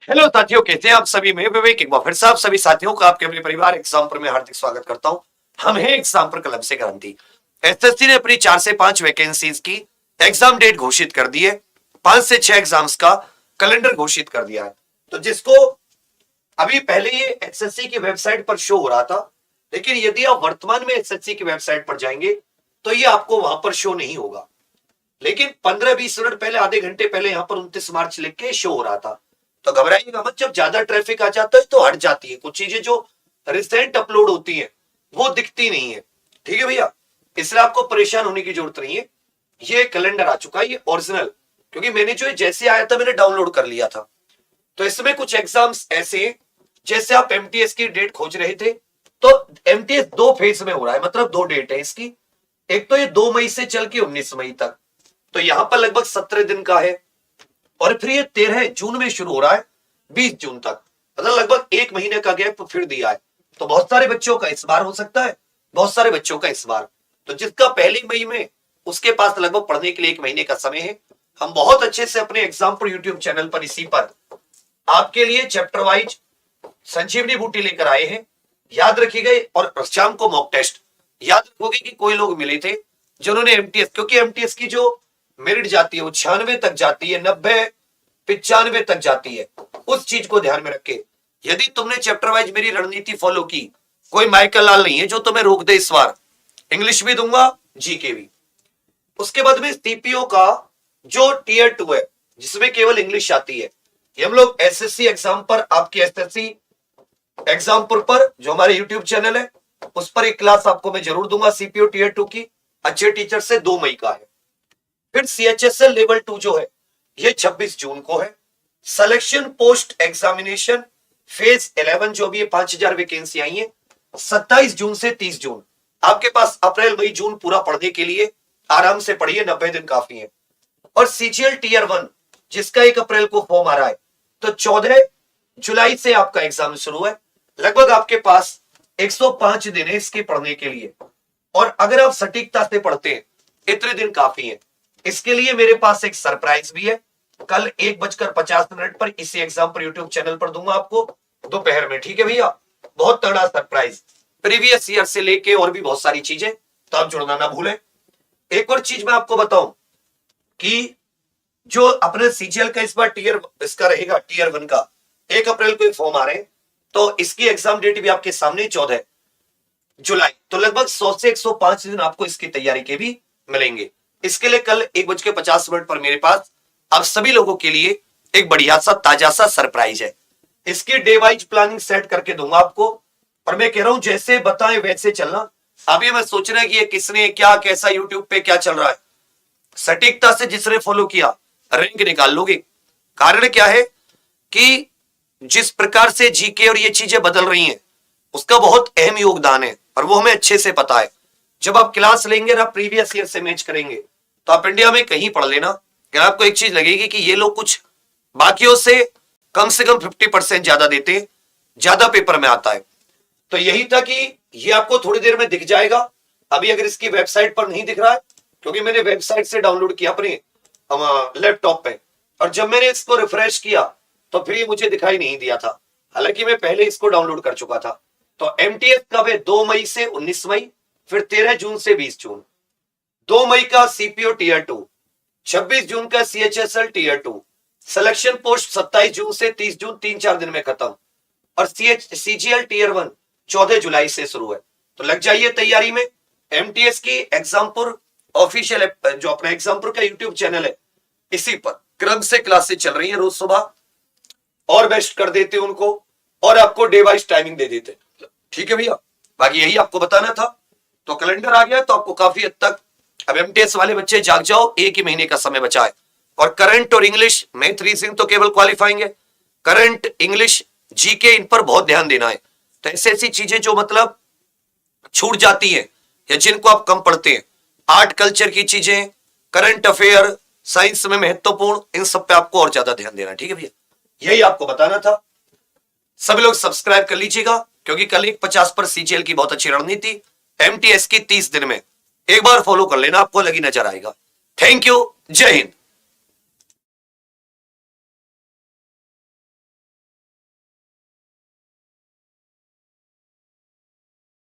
Hello साथियों, कैसे हैं आप सभी। मैं विवेक एक बार फिर से आप सभी साथियों का आपके अपने परिवार एग्जाम्पर में हार्दिक स्वागत करता हूं। हम हैं एग्जाम्पर क्लब से गारंटी। एसएससी ने अपनी 4 से 5 वैकेंसीज की एग्जाम डेट घोषित कर दी है। 5 से 6 एग्जाम्स का कैलेंडर घोषित कर दिया है। तो जिसको अभी पहले ये एसएससी की वेबसाइट पर शो हो रहा था, लेकिन यदि आप वर्तमान में एसएससी की वेबसाइट पर जाएंगे तो ये आपको वहां पर शो नहीं होगा। लेकिन 15-20 मिनट पहले, आधे घंटे पहले यहाँ पर 29 मार्च लिख के शो हो रहा था। तो घबराइएगा मत, जब ज्यादा ट्रैफिक आ जाता है तो हट जाती है कुछ चीजें जो रिसेंट अपलोड होती है वो दिखती नहीं है। ठीक है भैया, इसलिए आपको परेशान होने की जरूरत नहीं है। ये कैलेंडर आ चुका है, ये ओरिजिनल, क्योंकि मैंने जो जैसे आया था मैंने डाउनलोड कर लिया था। तो इसमें कुछ एग्जाम्स ऐसे हैं, जैसे आप एमटीएस की डेट खोज रहे थे, तो एमटीएस 2 फेज में हो रहा है, मतलब 2 डेट है इसकी। एक तो ये 2 मई से चल के 19 मई तक, तो यहां पर लगभग 17 दिन का है। और फिर ये 13 जून में शुरू हो रहा है 20 जून तक, मतलब लगभग 1 महीने का गैप फिर दिया है। तो बहुत सारे बच्चों का इस बार हो सकता है, बहुत सारे बच्चों का इस बार। तो जिसका पहली मई में, उसके पास लगभग पढ़ने के लिए 1 महीने का समय है। हम बहुत अच्छे से अपने एग्जाम पर यूट्यूब चैनल पर इसी पर आपके लिए चैप्टर वाइज संजीवनी बूटी लेकर आए हैं। याद रखिएगा, और शाम को मॉक टेस्ट याद रखोगे कि कोई लोग मिले थे जिन्होंने एमटीएस, क्योंकि एमटीएस की जो मेरिट जाती है वो 96 तक जाती है, 90 95 तक जाती है। उस चीज को ध्यान में रखे। यदि तुमने चैप्टर वाइज मेरी रणनीति फॉलो की, कोई माइकल लाल नहीं है जो तुम्हें रोक दे। इस बार इंग्लिश भी दूंगा, जीके भी। उसके बाद में सीपीओ का जो टीयर 2 है, जिसमें केवल इंग्लिश आती है, ये हम लोग एसएससी एग्जाम पर, आपके एसएससी एग्जाम पर जो हमारे यूट्यूब चैनल है उस पर एक क्लास आपको मैं जरूर दूंगा सीपीओ टीयर 2 की, अच्छे टीचर से, 2 मई का है। फिर सीएचएसएल लेवल 2 जो है ये 26 जून को है। सिलेक्शन पोस्ट एग्जामिनेशन फेज 11 जो भी 5000 वैकेंसी आई है, 27 जून से 30 जून। आपके पास अप्रैल मई जून पूरा पढ़ने के लिए आराम से पढ़िए, 90 दिन काफी है। और सीजीएल टीयर 1 जिसका 1 अप्रैल को फॉर्म आ रहा है, तो 14 जुलाई से आपका एग्जाम शुरू है। लगभग आपके पास 105 दिन है इसके पढ़ने के लिए। और अगर आप सटीकता से पढ़ते हैं, इतने दिन काफी है। इसके लिए मेरे पास एक सरप्राइज भी है, कल 1:50 पर इसी एग्जाम पर यूट्यूब चैनल पर दूंगा आपको दोपहर में। ठीक है भैया, बहुत तगड़ा सरप्राइज, प्रीवियस ईयर से लेके और भी बहुत सारी चीजें, तो आप जुड़ना ना भूलें। एक और चीज मैं आपको बताऊं कि जो अपने सीजीएल का इस बार टीयर इसका रहेगा, टीयर 1 का 1 अप्रैल को फॉर्म आ रहे हैं, तो इसकी एग्जाम डेट भी आपके सामने 14 जुलाई। तो लगभग 100 से 105 दिन आपको इसकी तैयारी के भी मिलेंगे। इसके लिए कल 1:50 पर मेरे पास आप सभी लोगों के लिए एक बढ़िया सा ताजा सा सरप्राइज है। इसकी डे वाइज प्लानिंग सेट करके दूंगा आपको। और मैं कह रहा हूं जैसे बताएं वैसे चलना। अभी मैं सोच रहा है कि ये किसने क्या कैसा यूट्यूब पे क्या चल रहा है, सटीकता से जिसने फॉलो किया रैंक निकाल लोगे। कारण क्या है कि जिस प्रकार से जीके और ये चीजें बदल रही हैं उसका बहुत अहम योगदान है, और वो हमें अच्छे से पता है। जब आप क्लास लेंगे ना, प्रीवियस ईयर से मैच करेंगे, तो आप इंडिया में कहीं पढ़ लेना, कि आपको एक चीज लगेगी कि ये लोग कुछ बाकियों से कम 50% ज्यादा देते हैं, ज्यादा पेपर में आता है। तो यही था कि ये आपको थोड़ी देर में दिख जाएगा। अभी अगर इसकी वेबसाइट पर नहीं दिख रहा है, क्योंकि मैंने वेबसाइट से डाउनलोड किया अपने लैपटॉप पे, और जब मैंने इसको रिफ्रेश किया तो फिर ये मुझे दिखाई नहीं दिया था, हालांकि मैं पहले इसको डाउनलोड कर चुका था। तो एमटीएस कब है? 2 मई से 19 मई, फिर 13 जून से 20 जून। 2 मई का सीपीओ टीयर 2, 26 जून का सीएचएसएल टीयर 2, सिलेक्शन पोस्ट 27 जून से 30 जून, 3-4 दिन में खत्म। और सीजीएल टीयर 1 14 जुलाई से शुरू है। तो लग जाइए तैयारी में। एमटीएस की एग्जामपुर ऑफिशियल जो अपना एग्जामपुर का यूट्यूब चैनल है, इसी पर क्रम से क्लासेस चल रही है रोज सुबह, और बेस्ट कर देते उनको, और आपको डे वाइज टाइमिंग दे देते। ठीक है भैया, बाकी यही आपको बताना था। तो कैलेंडर आ गया, तो आपको काफी हद तक अब एमटीएस वाले बच्चे जाग जाओ, 1 ही महीने का समय बचा है। और करंट और इंग्लिश, मैथ रीजनिंग तो केवल क्वालिफाइंग है, करंट इंग्लिश जीके इन पर बहुत ध्यान देना है। तो ऐसी ऐसी चीजें जो मतलब छूट जाती है या जिनको आप कम पढ़ते हैं, आर्ट कल्चर की चीजें, करंट अफेयर, साइंस में महत्वपूर्ण, इन सब पे आपको और ज्यादा ध्यान देना है। ठीक है भैया, यही आपको बताना था। सभी लोग सब्सक्राइब कर लीजिएगा, क्योंकि कल 1:50 पर सीजीएल की बहुत अच्छी रणनीति, एमटीएस की 30 दिन में एक बार फॉलो कर लेना, आपको लगी नजर आएगा। थैंक यू, जय हिंद।